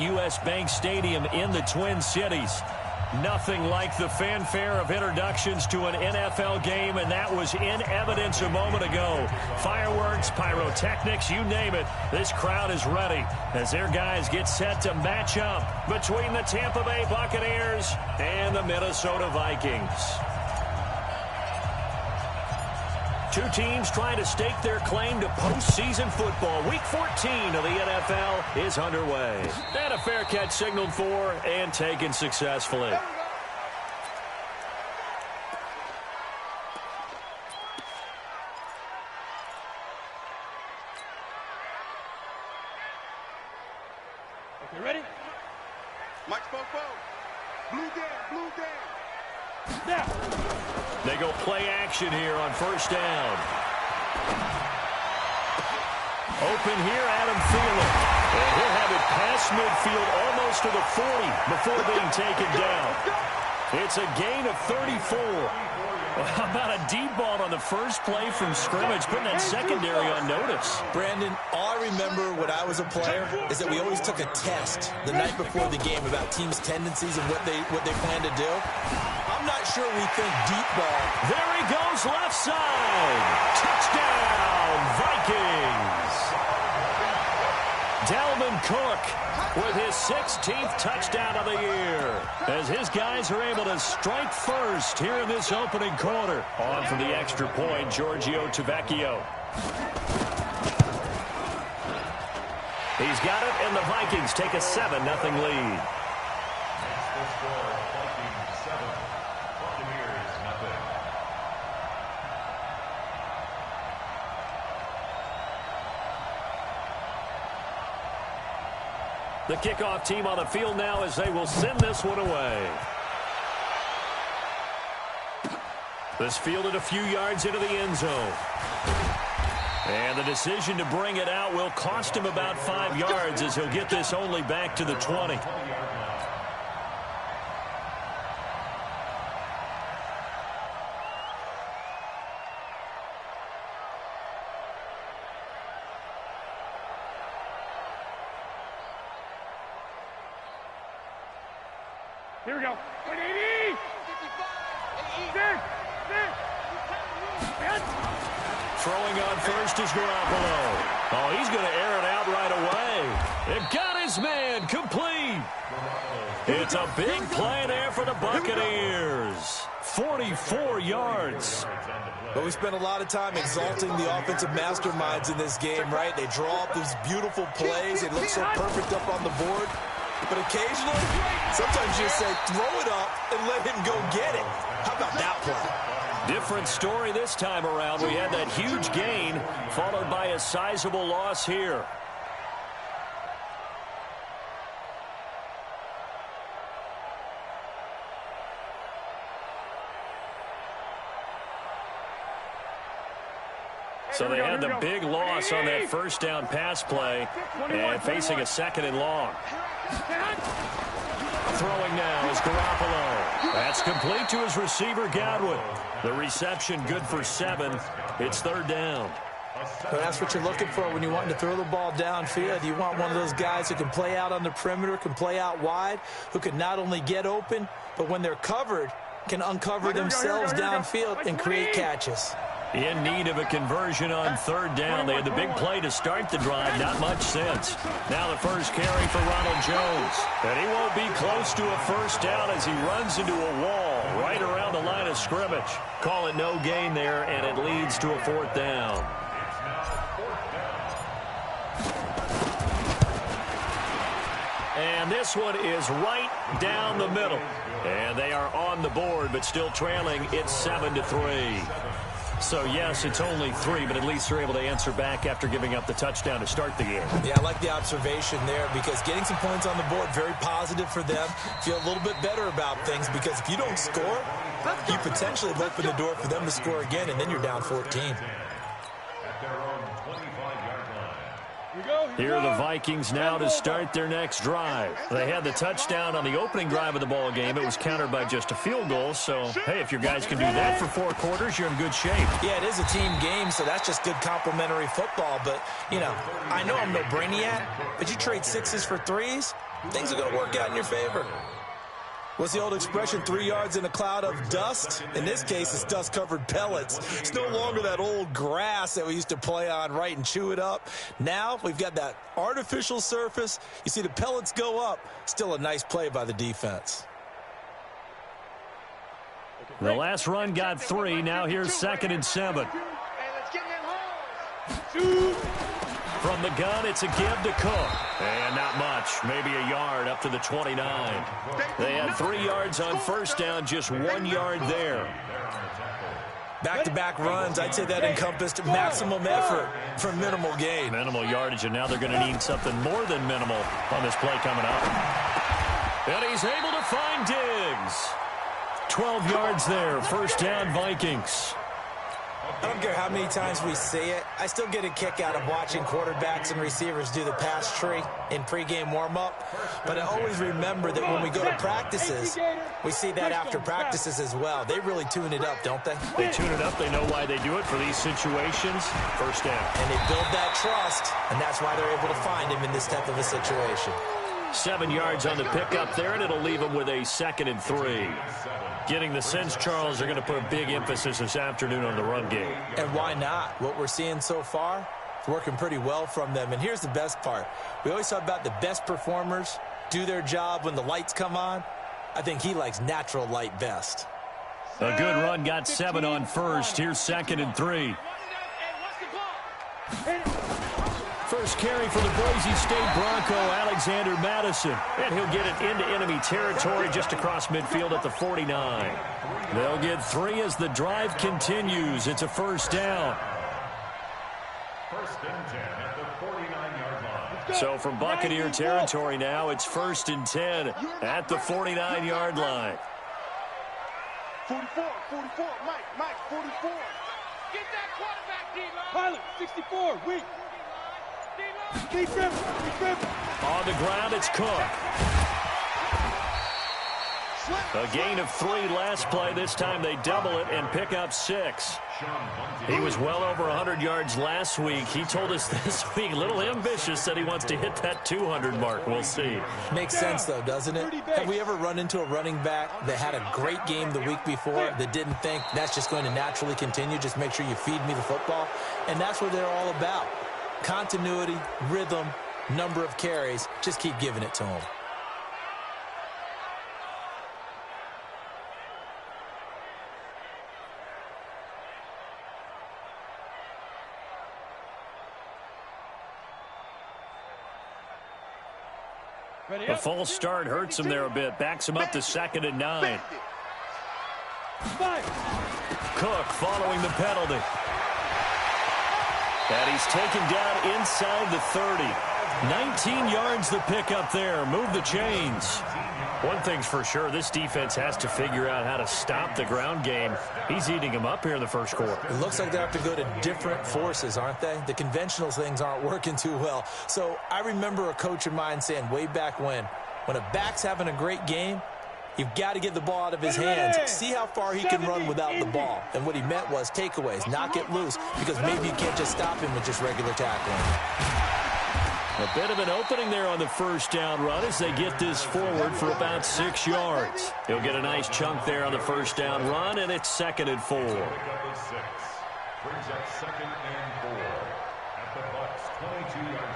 U.S. Bank Stadium in the Twin Cities. Nothing like the fanfare of introductions to an NFL game, and that was in evidence a moment ago. Fireworks, pyrotechnics, you name it. This crowd is ready as their guys get set to match up between the Tampa Bay Buccaneers and the Minnesota Vikings. Two teams trying to stake their claim to postseason football. Week 14 of the NFL is underway. And a fair catch signaled for and taken successfully. Okay, ready? Mike Popo. Blue game. Now. They go play action here on first down. Open here, Adam Thielen. And he'll have it past midfield almost to the 40 before being taken down. It's a gain of 34. Well, how about a deep ball on the first play from scrimmage, putting that secondary on notice? Brandon, all I remember when I was a player is that we always took a test the night before the game about teams' tendencies and what they plan to do. I'm not sure we think deep ball. There he goes, left side. Touchdown, Vikings. Dalvin Cook with his 16th touchdown of the year as his guys are able to strike first here in this opening quarter. On for the extra point, Giorgio Tavecchio. He's got it, and the Vikings take a 7-0 lead. The kickoff team on the field now as they will send this one away. This fielded a few yards into the end zone. And the decision to bring it out will cost him about 5 yards as he'll get this only back to the 20. Here we go. 180. Throwing on first is Garoppolo. Oh, he's going to air it out right away. It got his man complete. It's a big play there for the Buccaneers. 44 yards. But we spent a lot of time exalting the offensive masterminds in this game, right? They draw up these beautiful plays. They look so perfect up on the board. But occasionally, sometimes you just say, throw it up and let him go get it. How about that play? Different story this time around. We had that huge gain followed by a sizable loss here. So they had the big loss on that first down pass play and facing a second and long. Throwing now is Garoppolo. That's complete to his receiver, Godwin. The reception good for 7. It's third down. Well, that's what you're looking for when you want to throw the ball downfield. You want one of those guys who can play out on the perimeter, can play out wide, who can not only get open, but when they're covered, can uncover themselves downfield and create catches. In need of a conversion on third down. They had the big play to start the drive. Not much since. Now the first carry for Ronald Jones. And he won't be close to a first down as he runs into a wall right around the line of scrimmage. Call it no gain there, and it leads to a fourth down. And this one is right down the middle. And they are on the board, but still trailing. It's 7-3. So, yes, it's only 3, but at least they're able to answer back after giving up the touchdown to start the game. Yeah, I like the observation there because getting some points on the board, very positive for them. Feel a little bit better about things because if you don't score, you potentially have opened the door for them to score again, and then you're down 14. Here we go. Here are the Vikings now to start their next drive. They had the touchdown on the opening drive of the ball game. It was countered by just a field goal. So, hey, if your guys can do that for 4 quarters, you're in good shape. Yeah, it is a team game, so that's just good complementary football. But, you know, I know I'm no brainiac, but you trade 6s for 3s, things are going to work out in your favor. What's the old expression, 3 yards in a cloud of dust? In this case, it's dust-covered pellets. It's no longer that old grass that we used to play on, right, and chew it up. Now we've got that artificial surface. You see the pellets go up. Still a nice play by the defense. The last run got 3. Now here's 2nd and 7. From the gun, it's a give to Cook. And not much. Maybe a yard up to the 29. They had 3 yards on first down, just 1 yard there. Back-to-back runs, I'd say that encompassed maximum effort for minimal gain. Minimal yardage, and now they're going to need something more than minimal on this play coming up. And he's able to find Diggs. 12 yards there, first down Vikings. I don't care how many times we say it, I still get a kick out of watching quarterbacks and receivers do the pass tree in pregame warm-up. But I always remember that when we go to practices, we see that after practices as well. They really tune it up, don't they? They tune it up. They know why they do it for these situations. First down. And they build that trust, and that's why they're able to find him in this type of a situation. 7 yards on the pickup there, and it'll leave them with a 2nd and 3. Getting the sense, Charles, they're going to put a big emphasis this afternoon on the run game. And why not? What we're seeing so far, it's working pretty well from them. And here's the best part. We always talk about the best performers do their job when the lights come on. I think he likes natural light best. A good run, got 7 on first. Here's 2nd and 3. First carry for the Boise State Bronco, Alexander Madison. And he'll get it into enemy territory just across midfield at the 49. They'll get 3 as the drive continues. It's a first down. First and 10 at the 49-yard line. So from Buccaneer territory now, it's 1st and 10 at the 49-yard line. 44, Mike, 44. Get that quarterback, D-line. Pilot, 64, weak. On the ground, it's Cook. A gain of 3 last play. This time they double it and pick up 6. He was well over 100 yards last week. He told us this week, a little ambitious, said he wants to hit that 200 mark. We'll see. Makes sense, though, doesn't it? Have we ever run into a running back that had a great game the week before that didn't think that's just going to naturally continue? Just make sure you feed me the football. And that's what they're all about. Continuity, rhythm, number of carries. Just keep giving it to him. The false start hurts him there a bit. Backs him up to 2nd and 9. Cook following the penalty. And he's taken down inside the 30. 19 yards the pickup there. Move the chains. One thing's for sure, this defense has to figure out how to stop the ground game. He's eating them up here in the first quarter. It looks like they have to go to different forces, aren't they? The conventional things aren't working too well. So I remember a coach of mine saying way back when a back's having a great game, you've got to get the ball out of his hands. See how far he can run without the ball. And what he meant was takeaways, not get loose, because maybe you can't just stop him with just regular tackling. A bit of an opening there on the first down run as they get this forward for about 6 yards. He'll get a nice chunk there on the first down run, and it's 2nd and 4. Brings up 2nd and 4 at the Bucs 22-yard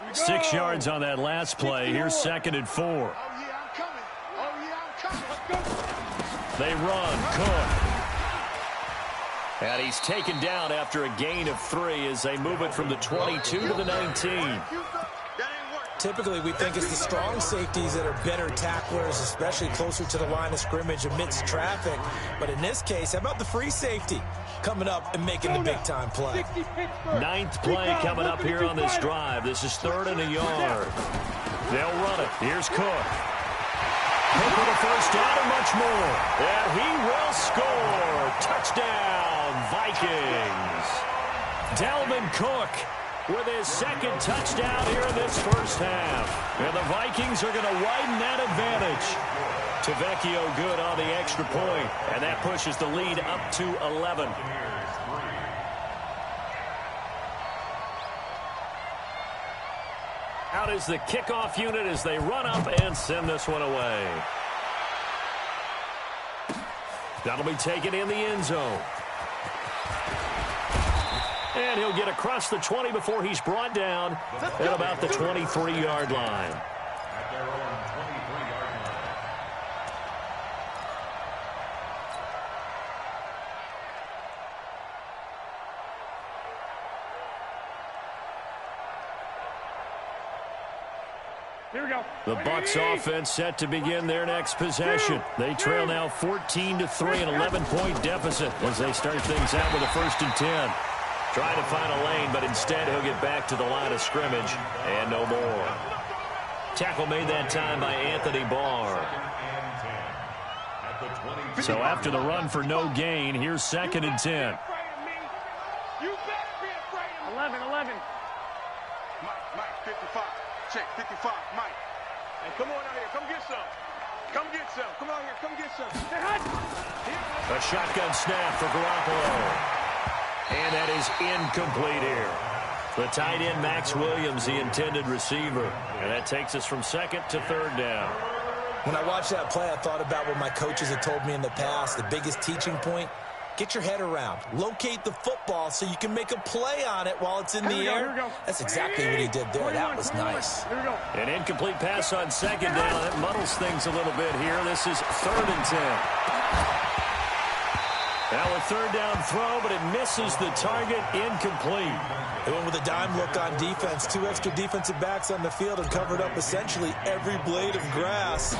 line. 6 yards on that last play. Here's 2nd and 4. Oh, yeah, I'm coming. They run. Cook. And he's taken down after a gain of 3 as they move it from the 22 to the 19. Typically, we think it's the strong safeties that are better tacklers, especially closer to the line of scrimmage amidst traffic. But in this case, how about the free safety coming up and making the big-time play? 9th play coming up here on this drive. This is 3rd and a yard. They'll run it. Here's Cook. Cook with a first down and much more. And he will score. Touchdown. Vikings. Dalvin Cook with his second touchdown here in this first half. And the Vikings are going to widen that advantage. Tavecchio good on the extra point, and that pushes the lead up to 11. Out is the kickoff unit as they run up and send this one away. That'll be taken in the end zone. And he'll get across the 20 before he's brought down at about the 23-yard line. At their own 23-yard line. Here we go. The Bucs offense set to begin their next possession. They trail now 14-3, an 11-point deficit as they start things out with a 1st and 10. Trying to find a lane, but instead he'll get back to the line of scrimmage and no more. Tackle made that time by Anthony Barr. So after the run for no gain, here's 2nd and 10. You better be afraid of me. 11. Mike, 55. Check, 55, Mike. Hey, come on out here. Come get some. Come get some. Come out here. Come get some. Hey, hot. A shotgun snap for Garoppolo. And that is incomplete here. The tight end, Max Williams, the intended receiver. And that takes us from 2nd to 3rd down. When I watched that play, I thought about what my coaches had told me in the past. The biggest teaching point, get your head around. Locate the football so you can make a play on it while it's in the air. That's exactly what he did there. That was nice. An incomplete pass on 2nd down. That muddles things a little bit here. This is 3rd and 10. Now a 3rd down throw, but it misses the target, incomplete. They went with a dime look on defense. 2 extra defensive backs on the field and covered up essentially every blade of grass.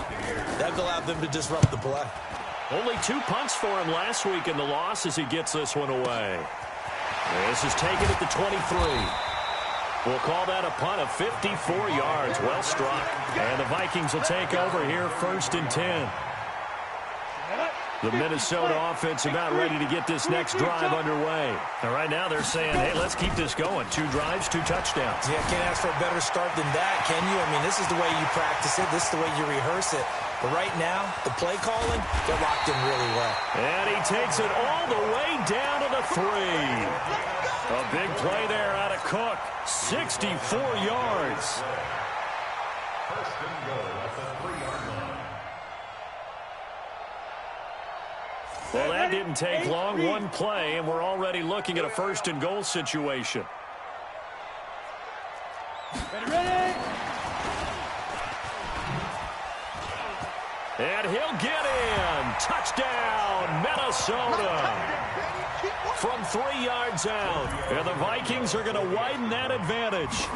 That allowed them to disrupt the play. Only 2 punts for him last week in the loss as he gets this one away. This is taken at the 23. We'll call that a punt of 54 yards. Well struck. And the Vikings will take over here 1st and 10. The Minnesota offense about ready to get this next drive underway. And right now they're saying, hey, let's keep this going. 2 drives, 2 touchdowns. Yeah, can't ask for a better start than that, can you? I mean, this is the way you practice it. This is the way you rehearse it. But right now, the play calling, they're locked in really well. And he takes it all the way down to the 3. A big play there out of Cook. 64 yards. 1st and goal at the 3-yard line. Well, that didn't take long. 1 play, and we're already looking at a 1st and goal situation. Ready? And he'll get in. Touchdown, Minnesota. From 3 yards out. And the Vikings are going to widen that advantage.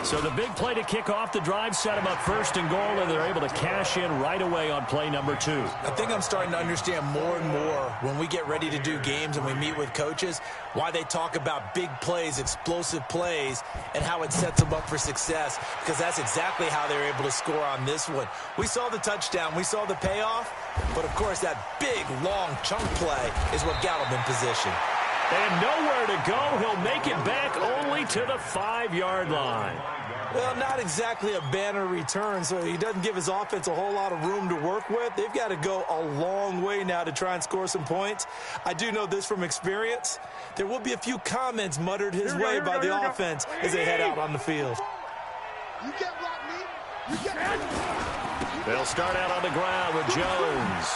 So the big play to kick off the drive set them up 1st and goal, and they're able to cash in right away on play number 2. I think I'm starting to understand more and more when we get ready to do games and we meet with coaches why they talk about big plays, explosive plays, and how it sets them up for success, because that's exactly how they're able to score on this one. We saw the touchdown. We saw the payoff. But, of course, that big, long chunk play is what got them in position. And nowhere to go. He'll make it back only to the 5-yard line. Well, not exactly a banner return, so he doesn't give his offense a whole lot of room to work with. They've got to go a long way now to try and score some points. I do know this from experience. There will be a few comments muttered his way by the offense as they head out on the field. You can't block me. You can't. They'll start out on the ground with Jones.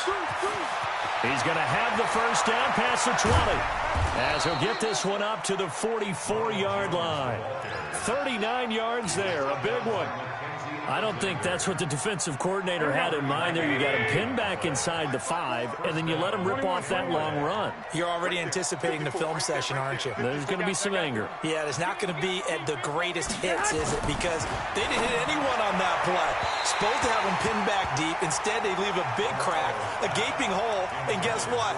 He's going to have the 1st down past the 20. As he'll get this one up to the 44-yard line. 39 yards there, a big one. I don't think that's what the defensive coordinator had in mind there. You got him pinned back inside the 5, and then you let him rip off that long run. You're already anticipating the film session, aren't you? There's going to be some anger. Yeah, there's not going to be at the greatest hits, is it? Because they didn't hit anyone on that play. Supposed to have him pinned back deep. Instead, they leave a big crack, a gaping hole, and guess what?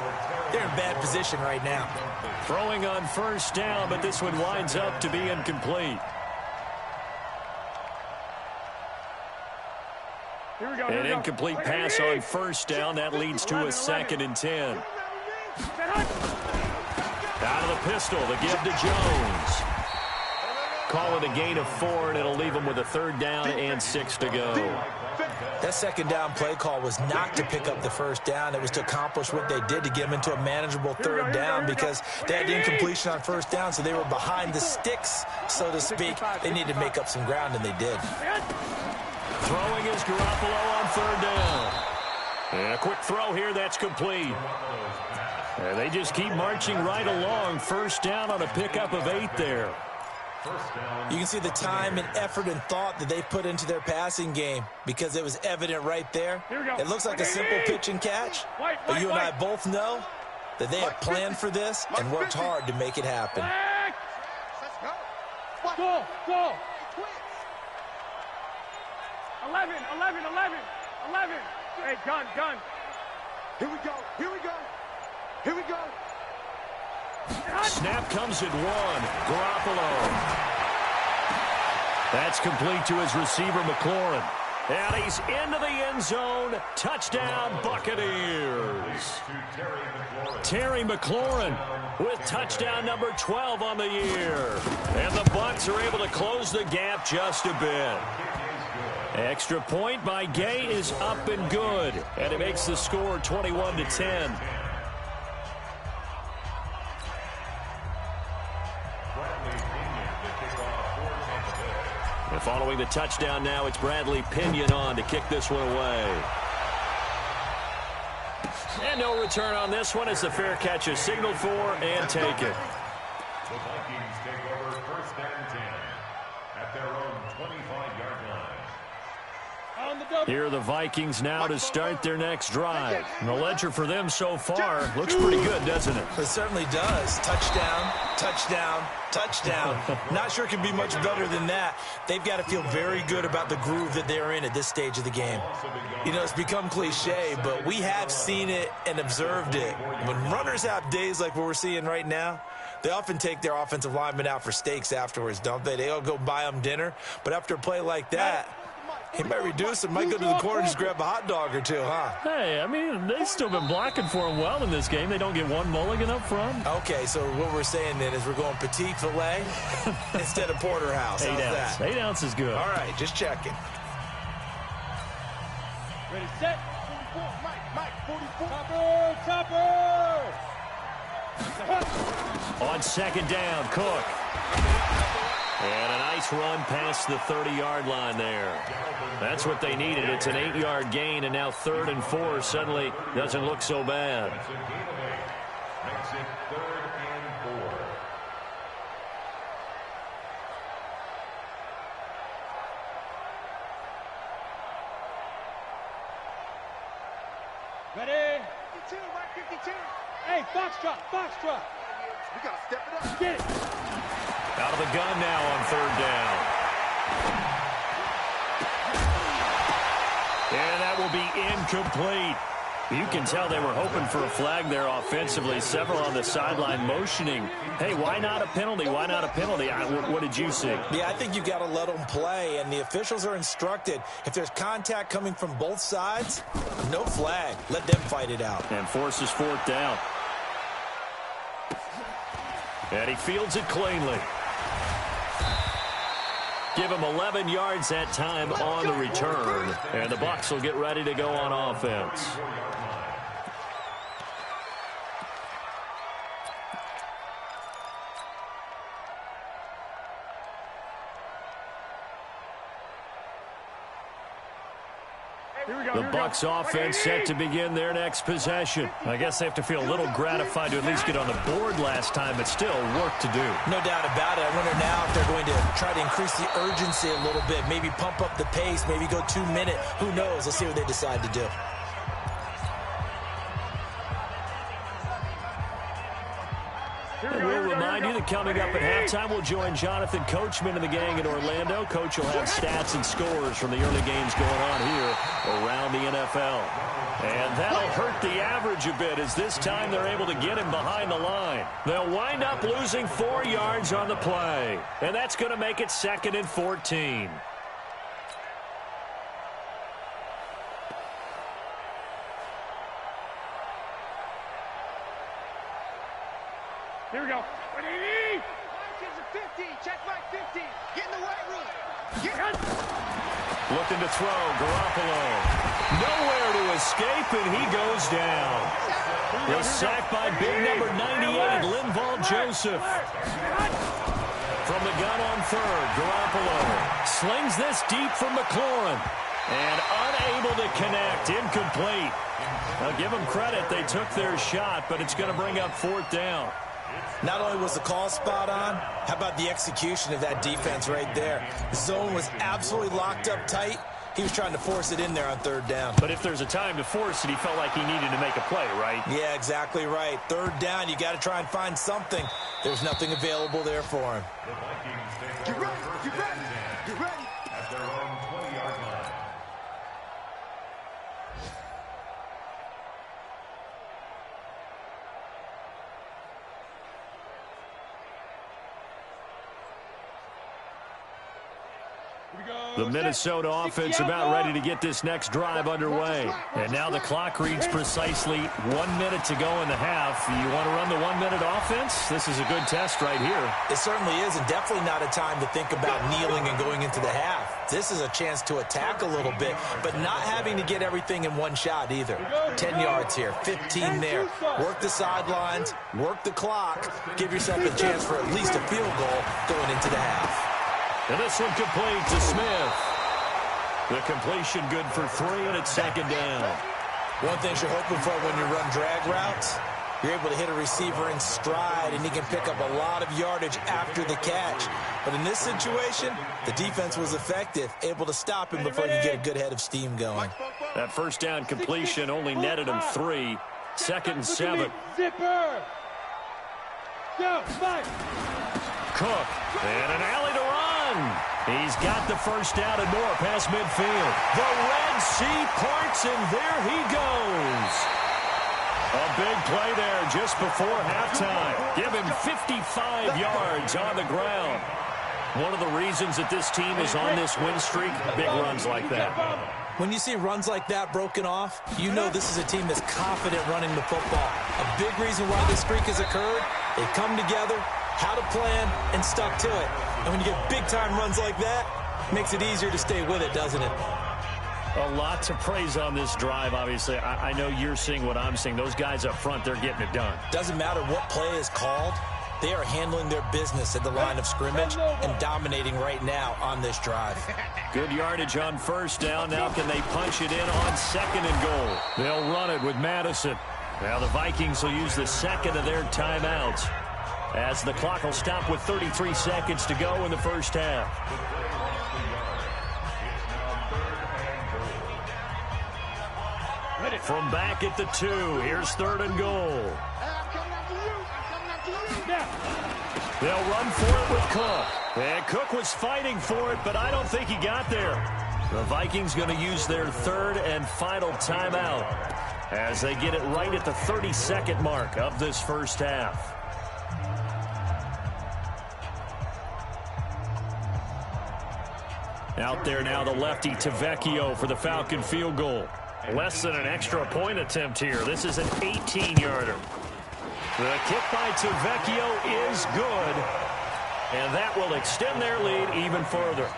They're in bad position right now. Throwing on 1st down, but this one winds up to be incomplete. Here we go. An incomplete pass on 1st down. That leads to a 2nd and 10. Out of the pistol, the give to Jones. Call it a gain of 4, and it'll leave them with a 3rd down and 6 to go. That 2nd down play call was not to pick up the 1st down. It was to accomplish what they did to get them into a manageable 3rd down because they had the incompletion on 1st down, so they were behind the sticks, so to speak. They needed to make up some ground, and they did. Throwing is Garoppolo on 3rd down. And a quick throw here, that's complete. And they just keep marching right along. 1st down on a pickup of 8 there. You can see the time and effort and thought that they put into their passing game because it was evident right there. It looks like a simple pitch and catch, but you and I both know that they have planned for this and worked hard to make it happen. Go. 11. Hey, gun. Here we go. Snap comes at 1. Garoppolo. That's complete to his receiver, McLaurin. And he's into the end zone. Touchdown, Buccaneers. Terry McLaurin with touchdown number 12 on the year. And the Bucs are able to close the gap just a bit. Extra point by Gay is up and good. And it makes the score 21-10. And following the touchdown now, it's Bradley Pinion on to kick this one away. And no return on this one as the fair catch is signaled for and taken. The Vikings take over 1st and 10 at their own 25-yard line. Here are the Vikings now to start their next drive. And the ledger for them so far looks pretty good, doesn't it? It certainly does. Touchdown. Not sure it can be much better than that. They've got to feel very good about the groove that they're in at this stage of the game. You know, it's become cliche, but we have seen it and observed it. When runners have days like what we're seeing right now, they often take their offensive linemen out for steaks afterwards, don't they? They all go buy them dinner. But after a play like that, he might reduce it, might go to the corner and just grab a hot dog or two, huh? Hey, I mean, they've still been blocking for him well in this game. They don't get one mulligan up front. Okay, so what we're saying then is we're going petite filet instead of porterhouse. 8 How's ounce. that? 8 ounce is good. All right, just checking. Ready, set. 44, Mike, 44. Chopper. On 2nd down, Cook. And a nice run past the 30-yard line there. That's what they needed. It's an 8-yard gain, and now 3rd and 4 suddenly doesn't look so bad. Makes it 3rd and 4. Ready? 52, Mike, 52. Hey, box drop. We got to step it up. Get it. Out of the gun now on 3rd down. And that will be incomplete. You can tell they were hoping for a flag there offensively. Several on the sideline motioning. Hey, why not a penalty? Why not a penalty? What did you see? Yeah, I think you've got to let them play, and the officials are instructed. If there's contact coming from both sides, no flag. Let them fight it out. And forces 4th down. And he fields it cleanly. Give him 11 yards that time on the return. And the Bucs will get ready to go on offense. The Bucs offense set to begin their next possession. I guess they have to feel a little gratified to at least get on the board last time, but still work to do. No doubt about it. I wonder now if they're going to try to increase the urgency a little bit, maybe pump up the pace, maybe go 2 minute. Who knows? Let's see what they decide to do. And we'll remind you that coming up at halftime, we'll join Jonathan Coachman and the gang in Orlando. Coach will have stats and scores from the early games going on here around the NFL. And that'll hurt the average a bit as this time they're able to get him behind the line. They'll wind up losing 4 yards on the play. And that's going to make it 2nd and 14. expecting to throw. Garoppolo. Nowhere to escape, and he goes down. Was sacked by big number 98, Linval Joseph. From the gun on third, Garoppolo slings this deep from McLaurin. And unable to connect, incomplete. Now give them credit, they took their shot, but it's going to bring up fourth down. Not only was the call spot on, how about the execution of that defense right there? The zone was absolutely locked up tight. He was trying to force it in there on third down. But if there's a time to force it, he felt like he needed to make a play, right? Yeah, exactly right. Third down, you got to try and find something. There's nothing available there for him. The Vikings take Get over ready, first get ready, and 10 get ready. at their own 20-yard line. The Minnesota offense about ready to get this next drive underway. And now the clock reads precisely 1 minute to go in the half. You want to run the 1 minute offense? This is a good test right here. It certainly is, and definitely not a time to think about kneeling and going into the half. This is a chance to attack a little bit, but not having to get everything in one shot either. 10 yards here, 15 there. Work the sidelines, work the clock, give yourself a chance for at least a field goal going into the half. And this one complete to Smith. The completion good for 3, and it's second down. One thing you're hoping for when you run drag routes, you're able to hit a receiver in stride, and he can pick up a lot of yardage after the catch. But in this situation, the defense was effective, able to stop him before you get a good head of steam going. That first down completion only netted him 3. Second and 7. Zipper. Go, Mike. Cook, and an alley to run. He's got the first down and more past midfield. The Red Sea parts, and there he goes. A big play there just before halftime. Give him 55 yards on the ground. One of the reasons that this team is on this win streak, big runs like that. When you see runs like that broken off, you know this is a team that's confident running the football. A big reason why this streak has occurred, they come together, had a plan, and stuck to it. And when you get big-time runs like that, it makes it easier to stay with it, doesn't it? A lot to praise on this drive, obviously. I know you're seeing what I'm seeing. Those guys up front, they're getting it done. Doesn't matter what play is called. They are handling their business at the line of scrimmage and dominating right now on this drive. Good yardage on first down. Now can they punch it in on second and goal? They'll run it with Madison. Now the Vikings will use the second of their timeouts, as the clock will stop with 33 seconds to go in the first half. From back at the 2, here's third and goal. They'll run for it with Cook. And Cook was fighting for it, but I don't think he got there. The Vikings going to use their third and final timeout as they get it right at the 32nd mark of this first half. Out there now, the lefty Tavecchio for the Falcon field goal. Less than an extra point attempt here. This is an 18-yarder. The kick by Tavecchio is good, and that will extend their lead even further.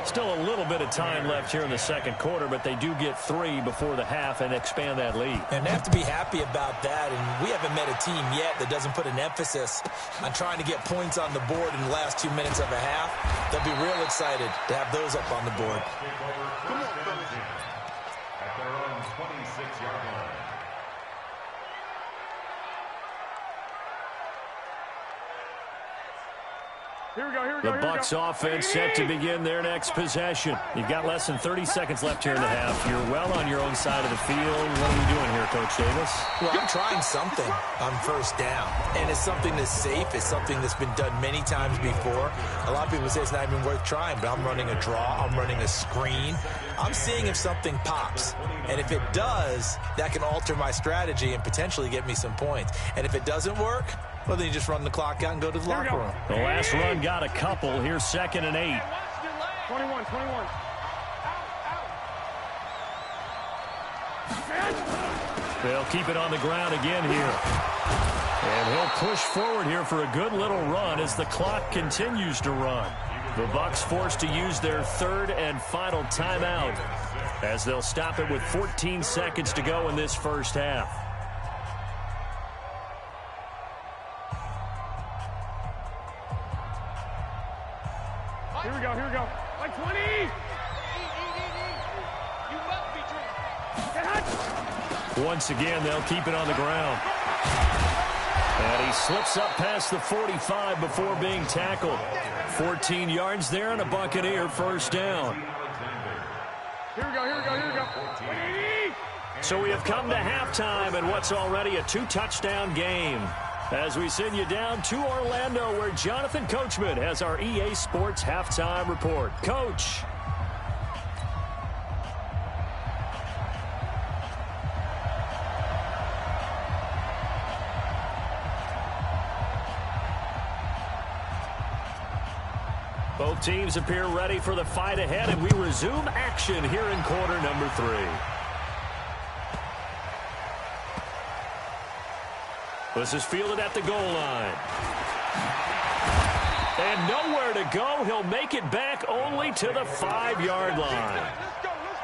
Still a little bit of time left here in the second quarter, but they do get 3 before the half and expand that lead. And they have to be happy about that, and we haven't met a team yet that doesn't put an emphasis on trying to get points on the board in the last 2 minutes of a half. They'll be real excited to have those up on the board. Come on, fellas. At their own 26-yard line. Here we go, here we The go, here we go. Bucs offense set to begin their next possession. You've got less than 30 seconds left here in the half. You're well on your own side of the field. What are we doing here, Coach Davis? Well, I'm trying something on first down, and it's something that's safe. It's something that's been done many times before. A lot of people say it's not even worth trying, but I'm running a draw. I'm running a screen. I'm seeing if something pops, and if it does, that can alter my strategy and potentially get me some points. And if it doesn't work, well, then you just run the clock out and go to the locker room. The last run got a couple. Here's second and 8. 21. They'll keep it on the ground again here. And he'll push forward here for a good little run as the clock continues to run. The Bucs forced to use their third and final timeout as they'll stop it with 14 seconds to go in this first half. Here we go, here we go. Like 20! Once again, they'll keep it on the ground. And he slips up past the 45 before being tackled. 14 yards there and a Buccaneer first down. Here we go, here we go, here we go. 180! So we have come to halftime in what's already a two-touchdown game. As we send you down to Orlando, where Jonathan Coachman has our EA Sports halftime report. Coach. Both teams appear ready for the fight ahead, and we resume action here in quarter number 3. This is fielded at the goal line. And nowhere to go. He'll make it back only to the 5-yard line.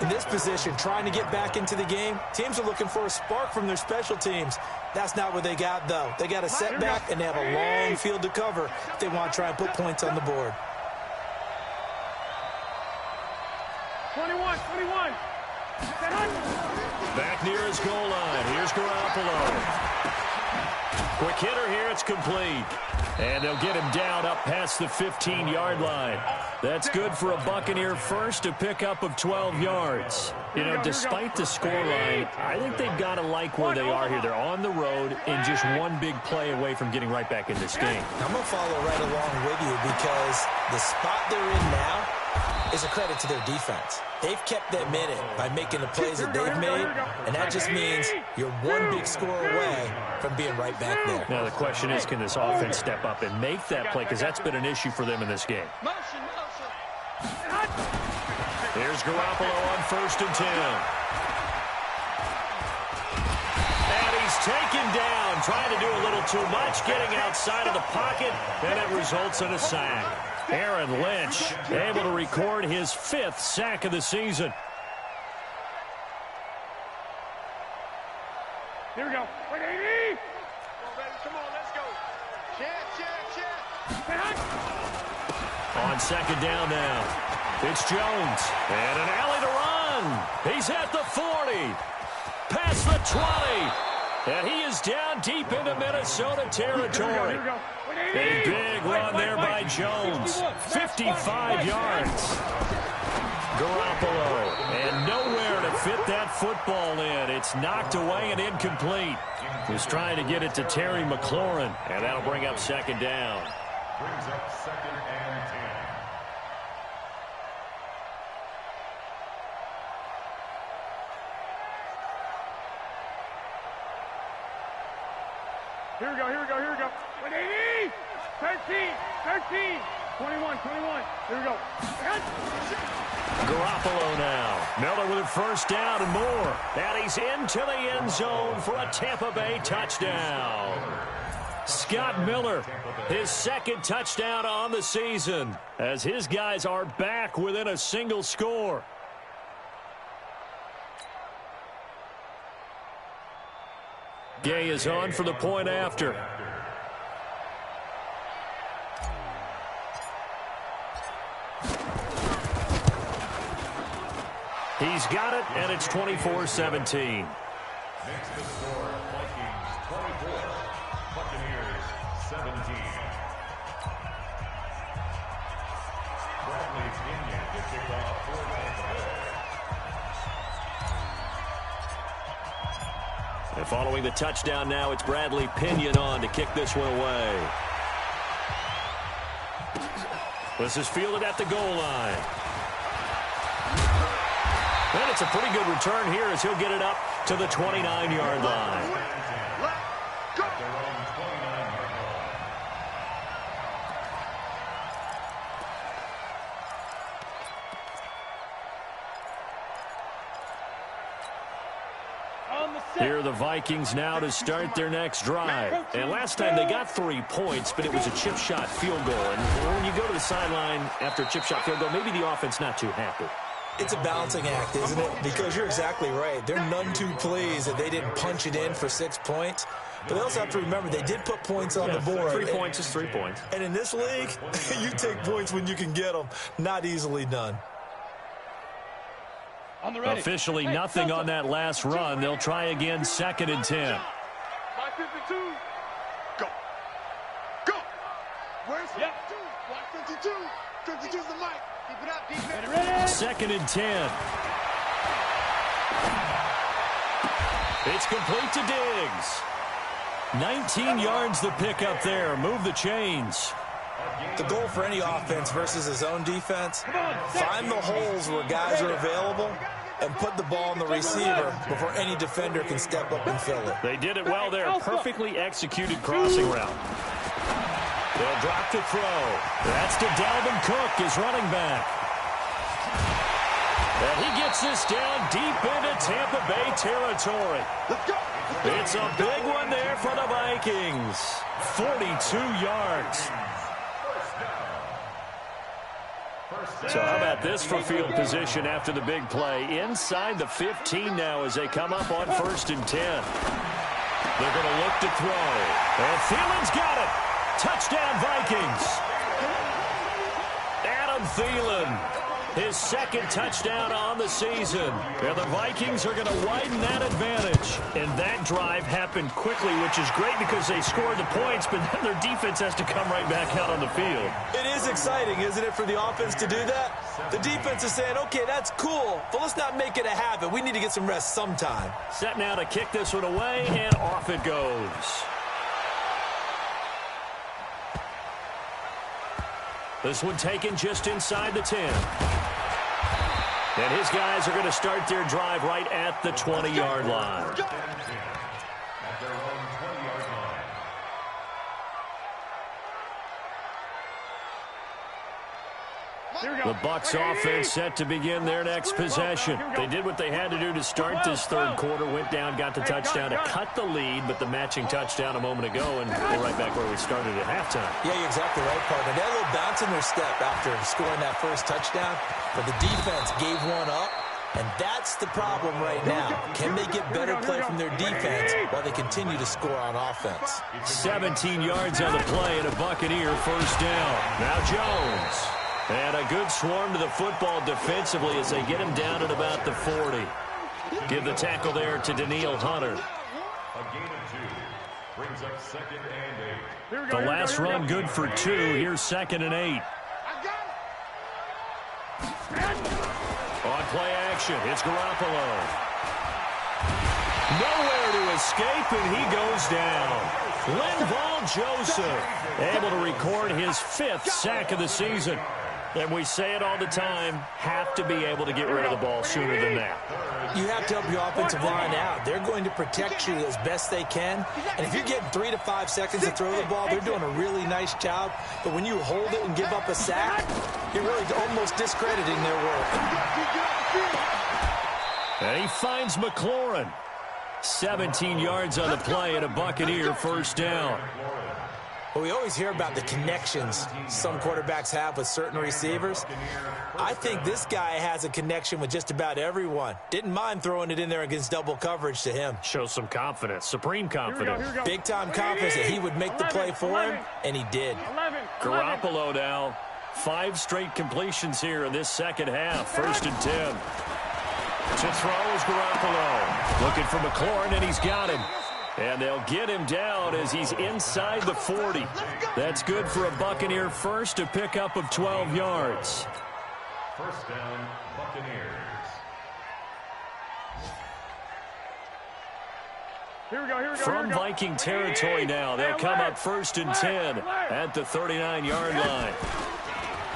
In this position, trying to get back into the game, teams are looking for a spark from their special teams. That's not what they got, though. They got a setback, and they have a long field to cover if they want to try and put points on the board. 21. Back near his goal line. Here's Garoppolo. Quick hitter here. It's complete. And they'll get him down up past the 15-yard line. That's good for a Buccaneer first, to pick up of 12 yards. You know, despite the scoreline, I think they've got to like where they are here. They're on the road and just one big play away from getting right back in this game. I'm going to follow right along with you, because the spot they're in now is a credit to their defense. They've kept them in it by making the plays that they've made, and that just means you're one big score away from being right back there. Now the question is, can this offense step up and make that play, because that's been an issue for them in this game. Here's Garoppolo on 1st and 10. And he's taken down, trying to do a little too much, getting outside of the pocket, and it results in a sack. Aaron Lynch able to record his 5th sack of the season. Here we go. 180! Come on, let's go. Check. On 2nd down now. It's Jones. And an alley to run. He's at the 40. Past the 20. And he is down deep into Minnesota territory. Here we go. A big run there by Jones. 55 yards. Garoppolo. And nowhere to fit that football in. It's knocked away and incomplete. He's trying to get it to Terry McLaurin. And that'll bring up 2nd down. Brings up 2nd and 10. Here we go. 180! 13! 21. Here we go. Garoppolo now. Miller with a 1st down and more. And he's into the end zone for a Tampa Bay touchdown. Scott Miller, his 2nd touchdown on the season, as his guys are back within a single score. Gay is on for the point after. He's got it, and it's 24-17. Makes the score Vikings 24, Buccaneers 17. Bradley Pinion to kick off for Tampa Bay. And following the touchdown now, it's Bradley Pinion on to kick this one away. This is fielded at the goal line. And it's a pretty good return here, as he'll get it up to the 29-yard line. On the Here are the Vikings now to start their next drive. And last time they got 3 points, but it was a chip shot field goal. And when you go to the sideline after a chip shot field goal, maybe the offense not too happy. It's a balancing act, isn't it? Because you're exactly right. They're none too pleased that they didn't punch it in for 6 points. But they also have to remember they did put points on the board. 3 points is 3 points. And in this league, you take points when you can get them. Not easily done. Officially nothing on that last run. They'll try again, 2nd and 10. 552. Go. Go. Where's 52? 52's the mic. Keep it up, defense. 2nd and 10. It's complete to Diggs. 19 yards the pickup there. Move the chains. The goal for any offense versus his own defense, find the holes where guys are available and put the ball in the receiver before any defender can step up and fill it. They did it well there. Perfectly executed crossing route. They'll drop to throw. That's to Dalvin Cook, his running back. And he gets this down deep into Tampa Bay territory. It's a big one there for the Vikings. 42 yards. So how about this for field position after the big play? Inside the 15 now as they come up on 1st and 10. They're going to look to throw. And Thielen's got it. Touchdown, Vikings. Adam Thielen. His 2nd touchdown on the season. And the Vikings are going to widen that advantage. And that drive happened quickly, which is great because they scored the points, but then their defense has to come right back out on the field. It is exciting, isn't it, for the offense to do that? The defense is saying, okay, that's cool, but let's not make it a habit. We need to get some rest sometime. Set now to kick this one away, and off it goes. This one taken just inside the 10. And his guys are going to start their drive right at the 20-yard line. At their own 20-yard line. The Bucs offense set to begin their next possession. They did what they had to do to start this 3rd quarter. Went down, got the touchdown to cut the lead, but the matching touchdown a moment ago, and we're right back where we started at halftime. Yeah, you're exactly right, partner. They had a little bounce in their step after scoring that first touchdown, but the defense gave one up, and that's the problem right now. Can they get better play from their defense while they continue to score on offense? 17 yards on the play and a Buccaneer 1st down. Now Jones. And a good swarm to the football defensively as they get him down at about the 40. Give the tackle there to Danielle Hunter. A gain of 2 brings up 2nd and 8. The last run good for 2. Here's 2nd and 8. On play action, it's Garoppolo. Nowhere to escape, and he goes down. Linval Joseph able to record his 5th sack of the season. And we say it all the time, have to be able to get rid of the ball sooner than that. You have to help your offensive line out. They're going to protect you as best they can. And if you're getting 3 to 5 seconds to throw the ball, they're doing a really nice job. But when you hold it and give up a sack, you're really almost discrediting their work. And he finds McLaurin. 17 yards on the play and a Buccaneer 1st down. Well, we always hear about the connections some quarterbacks have with certain receivers. I think this guy has a connection with just about everyone. Didn't mind throwing it in there against double coverage to him. Shows some confidence, supreme confidence. Big-time confidence that he would make the play for him, and he did. Garoppolo now. 5 straight completions here in this 2nd half. 1st and 10. To throw is Garoppolo. Looking for McLaurin, and he's got him. And they'll get him down as he's inside the 40. That's good for a Buccaneer 1st, to pick up of 12 yards. 1st down, Buccaneers. Here we go. From Viking territory now, they'll come up 1st and 10 at the 39-yard line.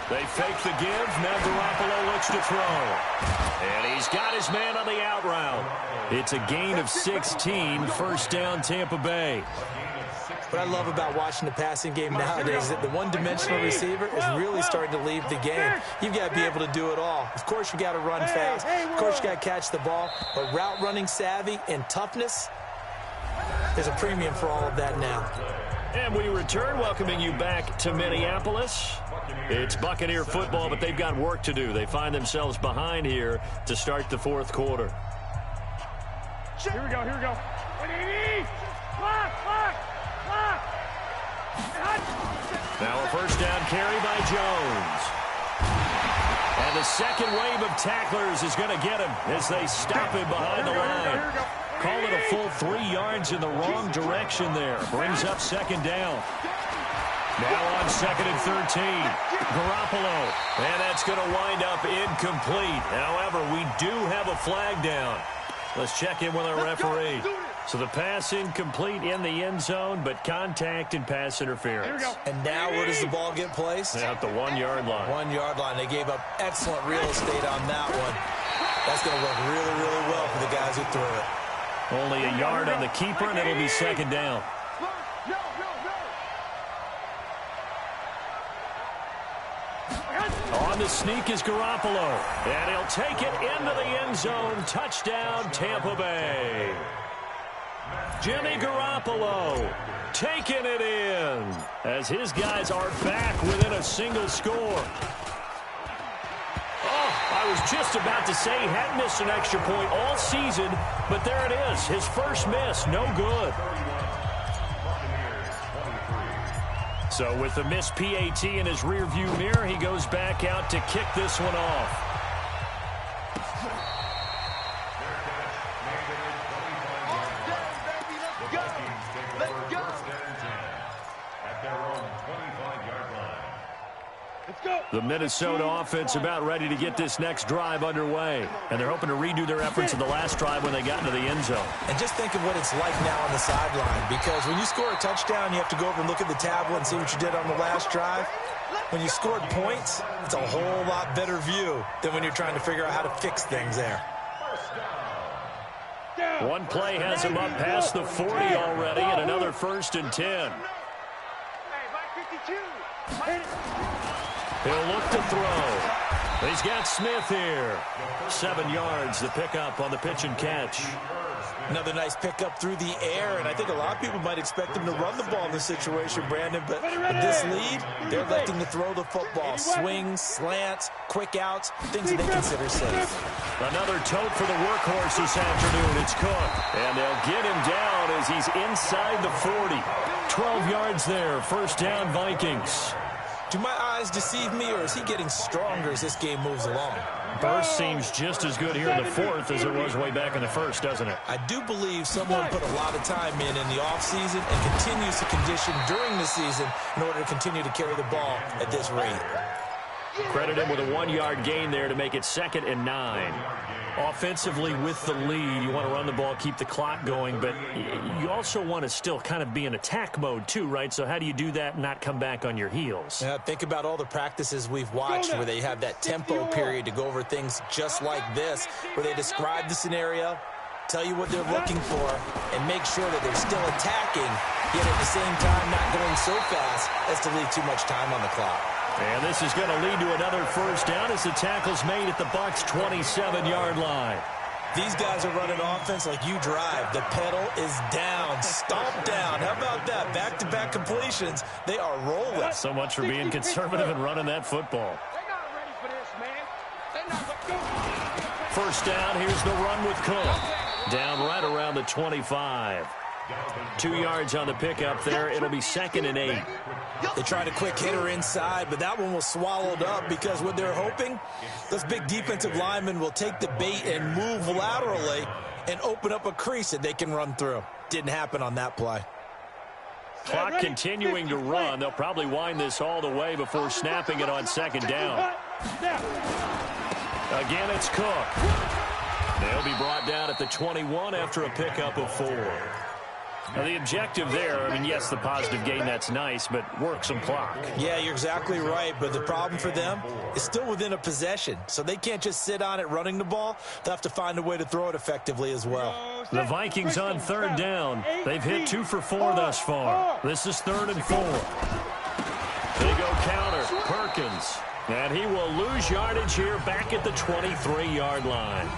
They fake the give. Now Garoppolo looks to throw. And he's got his man on the out route. It's a gain of 16. 1st down, Tampa Bay. A gain of 16. What I love about watching the passing game nowadays is that the one-dimensional receiver is really starting to leave the game. You've got to be able to do it all. Of course, you got to run fast. Of course, you got to catch the ball. But route running savvy and toughness, there's a premium for all of that now. And we return, welcoming you back to Minneapolis. It's Buccaneer football, but they've got work to do. They find themselves behind here to start the fourth quarter. Here we go, here we go. 180! Block! Now a first down carry by Jones. And the second wave of tacklers is going to get him as they stop him behind the line. Call it a full 3 yards in the wrong direction there. Brings up second down. Now on second and 13. Garoppolo. And that's going to wind up incomplete. However, we do have a flag down. Let's check in with our referee. So the pass incomplete in the end zone, but contact and pass interference. And now where does the ball get placed? At the 1 yard line. 1 yard line. They gave up excellent real estate on that one. That's going to work really, really well for the guys who threw it. Only a yard on the keeper, and it'll be second down. On the sneak is Garoppolo. And he'll take it into the end zone. Touchdown, Tampa Bay. Jimmy Garoppolo taking it in as his guys are back within a single score. Oh, I was just about to say he hadn't missed an extra point all season, but there it is. His first miss, no good. So with the missed PAT in his rearview mirror, he goes back out to kick this one off. The Minnesota offense about ready to get this next drive underway. And they're hoping to redo their efforts in the last drive when they got into the end zone. And just think of what it's like now on the sideline. Because when you score a touchdown, you have to go over and look at the tablet and see what you did on the last drive. When you scored points, it's a whole lot better view than when you're trying to figure out how to fix things there. One play has him up past the 40 already, and another 1st and 10. He'll look to throw. He's got Smith here. 7 yards, the pickup on the pitch and catch. Another nice pickup through the air, and I think a lot of people might expect him to run the ball in this situation, Brandon, but with this lead, they're electing to throw the football. Swings, slants, quick outs, things that they consider safe. Another tote for the workhorse this afternoon. It's Cook, and they'll get him down as he's inside the 40. 12 yards there, first down Vikings. Do my eyes deceive me, or is he getting stronger as this game moves along? Burst seems just as good here in the fourth as it was way back in the first, doesn't it? I do believe someone put a lot of time in the offseason and continues to condition during the season in order to continue to carry the ball at this rate. Credit him with a 1 yard gain there to make it 2nd and 9. Offensively with the lead, you want to run the ball, keep the clock going, but you also want to still kind of be in attack mode too, right? So how do you do that and not come back on your heels? Yeah, think about all the practices we've watched where they have that tempo period to go over things just like this, where they describe the scenario, tell you what they're looking for, and make sure that they're still attacking, yet at the same time not going so fast as to leave too much time on the clock. And this is going to lead to another first down as the tackle's made at the Bucs' 27-yard line. These guys are running offense like you drive. The pedal is down, stomp down. How about that? Back-to-back completions. They are rolling. So much for being conservative and running that football. They're not ready for this, man. They're not. First down, here's the run with Cook. Down right around the 25. 2 yards on the pickup there. It'll be 2nd and 8. They tried a quick hitter inside, but that one was swallowed up because what they're hoping, those big defensive linemen will take the bait and move laterally and open up a crease that they can run through. Didn't happen on that play. Clock continuing to run. They'll probably wind this all the way before snapping it on 2nd down. Again, it's Cook. They'll be brought down at the 21 after a pickup of 4. Now, the objective there, I mean, yes, the positive gain, that's nice, but work some clock. Yeah, you're exactly right, but the problem for them is still within a possession, so they can't just sit on it running the ball. They'll have to find a way to throw it effectively as well. The Vikings on third down. They've hit 2 for 4 thus far. This is 3rd and 4. They go counter. Perkins. And he will lose yardage here back at the 23-yard line.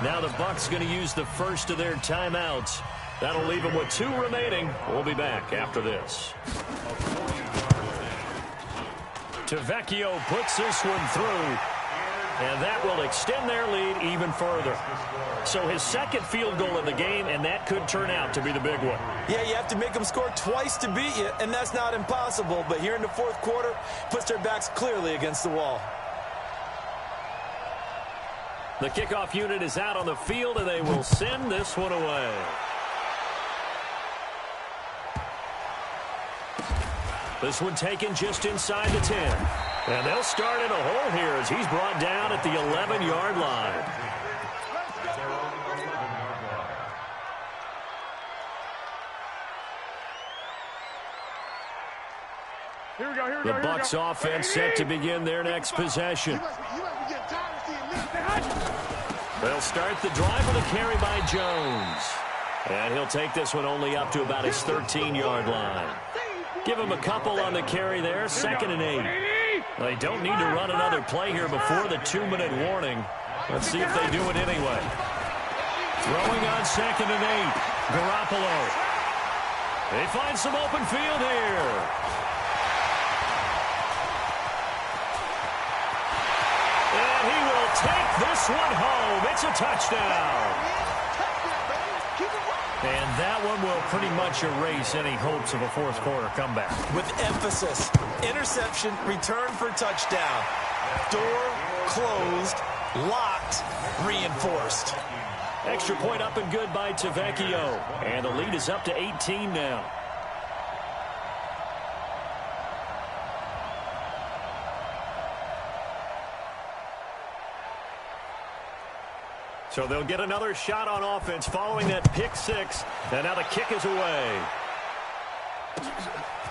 Now the Bucs going to use the first of their timeouts. That'll leave them with 2 remaining. We'll be back after this. Tavecchio puts this one through. And that will extend their lead even further. So his second field goal of the game, and that could turn out to be the big one. Yeah, you have to make them score twice to beat you, and that's not impossible. But here in the fourth quarter, puts their backs clearly against the wall. The kickoff unit is out on the field, and they will send this one away. This one taken just inside the 10. And they'll start in a hole here as he's brought down at the 11-yard line. The Bucs offense set to begin their next possession. They'll start the drive with a carry by Jones. And he'll take this one only up to about his 13-yard line. Give him a couple on the carry there, 2nd and 8. They don't need to run another play here before the 2-minute warning. Let's see if they do it anyway. Throwing on 2nd and 8. Garoppolo. They find some open field here. And he will take this one home. It's a touchdown. And that one will pretty much erase any hopes of a fourth quarter comeback. With emphasis, interception, return for touchdown. Door closed, locked, reinforced. Extra point up and good by Tavecchio. And the lead is up to 18 now. So they'll get another shot on offense following that pick 6. And now the kick is away.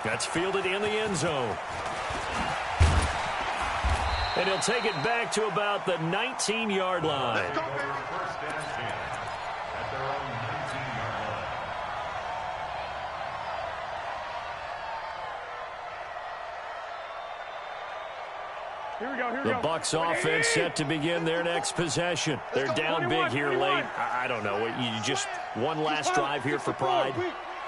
That's fielded in the end zone. And he'll take it back to about the 19-yard line. The Bucs offense set to begin their next possession. They're down big here late. I don't know. You just one last drive here for pride.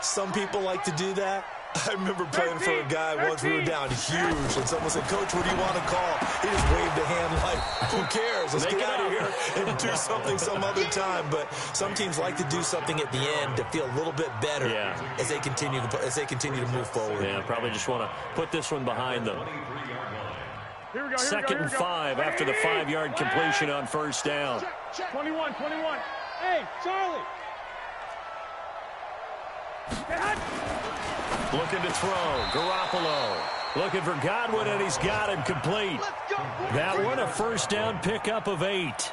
Some people like to do that. I remember playing for a guy once. We were down huge, and someone said, "Coach, what do you want to call?" He just waved a hand like, "Who cares? Let's get out of here and do something some other time." But some teams like to do something at the end to feel a little bit better as they continue to move forward. Yeah, probably just want to put this one behind them. 2nd and 5 after the 5-yard completion on first down. 21. Hey, Charlie. Looking to throw. Garoppolo. Looking for Godwin, and he's got him complete. That one a first down pickup of 8.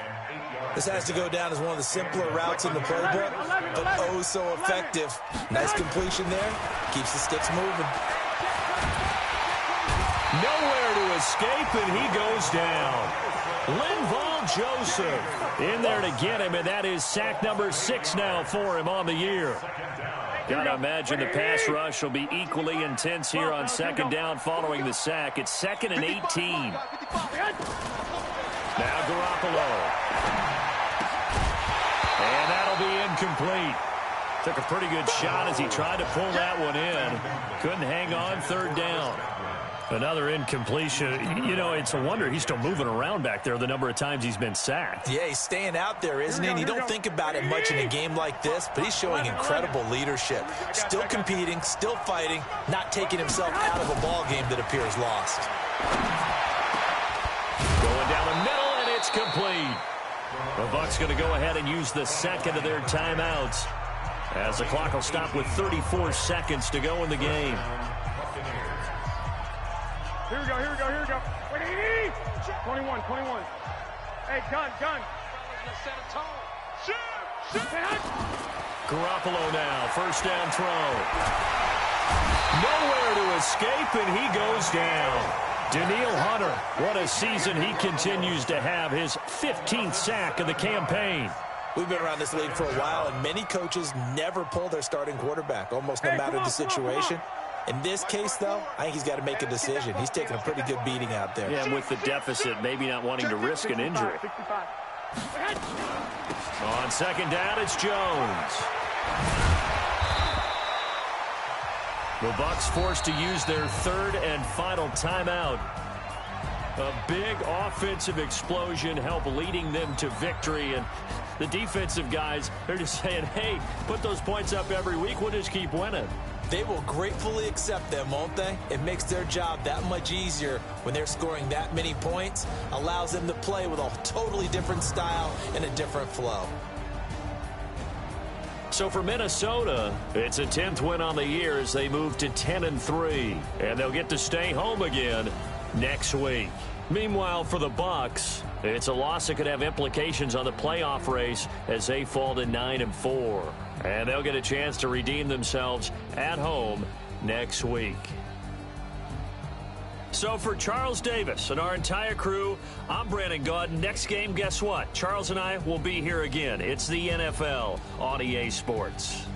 This has to go down as one of the simpler routes in the playbook, but oh so effective. Nice completion there. Keeps the sticks moving. Nowhere to escape, and he goes down. Linval Joseph in there to get him, and that is sack number 6 now for him on the year. Got to imagine the pass rush will be equally intense here on 2nd down following the sack. It's 2nd and 18. Now Garoppolo. And that'll be incomplete. Took a pretty good shot as he tried to pull that one in. Couldn't hang on 3rd down. Another incompletion. You know, it's a wonder he's still moving around back there the number of times he's been sacked. Yeah, he's staying out there, isn't he? And you don't think about it much in a game like this, but he's showing incredible leadership. Still competing, still fighting, not taking himself out of a ball game that appears lost. Going down the middle, and it's complete. The Bucs going to go ahead and use the second of their timeouts as the clock will stop with 34 seconds to go in the game. Here we go. Wait, 80! 21. Hey, gun. Shoot! Garoppolo now, first down throw. Nowhere to escape, and he goes down. Danielle Hunter, what a season he continues to have, his 15th sack of the campaign. We've been around this league for a while, and many coaches never pull their starting quarterback, almost no matter the situation. In this case, though, I think he's got to make a decision. He's taking a pretty good beating out there. Yeah, and with the deficit, maybe not wanting to risk an injury. On second down, it's Jones. The Bucs forced to use their third and final timeout. A big offensive explosion helped leading them to victory, and the defensive guys, they're just saying, hey, put those points up every week, we'll just keep winning. They will gratefully accept them, won't they? It makes their job that much easier when they're scoring that many points, allows them to play with a totally different style and a different flow. So for Minnesota, it's a 10th win on the year as they move to 10-3, and they'll get to stay home again next week. Meanwhile, for the Bucs, it's a loss that could have implications on the playoff race as they fall to 9-4. And they'll get a chance to redeem themselves at home next week. So for Charles Davis and our entire crew, I'm Brandon Gaudin. Next game, guess what? Charles and I will be here again. It's the NFL on EA Sports.